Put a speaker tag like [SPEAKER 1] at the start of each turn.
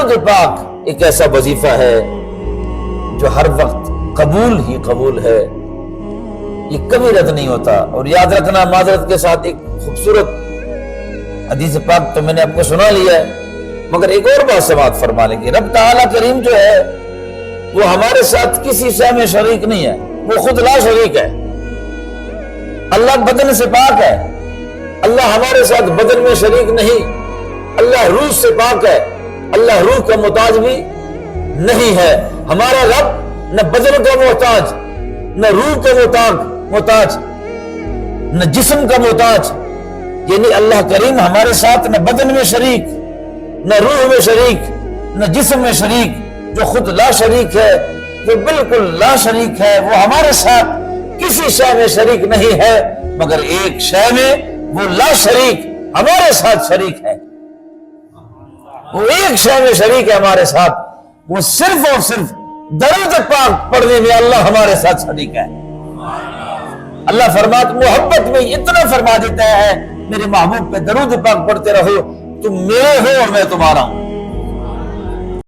[SPEAKER 1] درود پاک ایک ایسا وظیفہ ہے جو ہر وقت قبول ہی قبول ہے، یہ کبھی رد نہیں ہوتا۔ اور یاد رکھنا، معذرت کے ساتھ، ایک خوبصورت حدیث پاک تو میں نے آپ کو سنا لیا ہے، مگر ایک اور بات سماعت فرما لیں گے۔ رب تعالیٰ کریم جو ہے وہ ہمارے ساتھ کسی شے میں شریک نہیں ہے، وہ خود لا شریک ہے۔ اللہ بدن سے پاک ہے، اللہ ہمارے ساتھ بدن میں شریک نہیں۔ اللہ روح سے پاک ہے، اللہ روح کا محتاج بھی نہیں ہے۔ ہمارا رب نہ بدن کا محتاج، نہ روح کا محتاج، نہ جسم کا محتاج، یعنی اللہ کریم ہمارے ساتھ نہ بدن میں شریک، نہ روح میں شریک، نہ جسم میں شریک، جو خود لا شریک ہے، جو بالکل لا شریک ہے، وہ ہمارے ساتھ کسی شے میں شریک نہیں ہے، مگر ایک شے میں وہ لا شریک ہمارے ساتھ شریک ہے۔ وہ ایک شے میں شریک ہے ہمارے ساتھ، وہ صرف اور صرف درود پاک پڑھنے میں اللہ ہمارے ساتھ شریک ہے۔ اللہ فرماتا، محبت میں اتنا فرما دیتا ہے، میرے محبوب پہ درود پاک پڑھتے رہو، تم میرے ہو اور میں تمہارا ہوں۔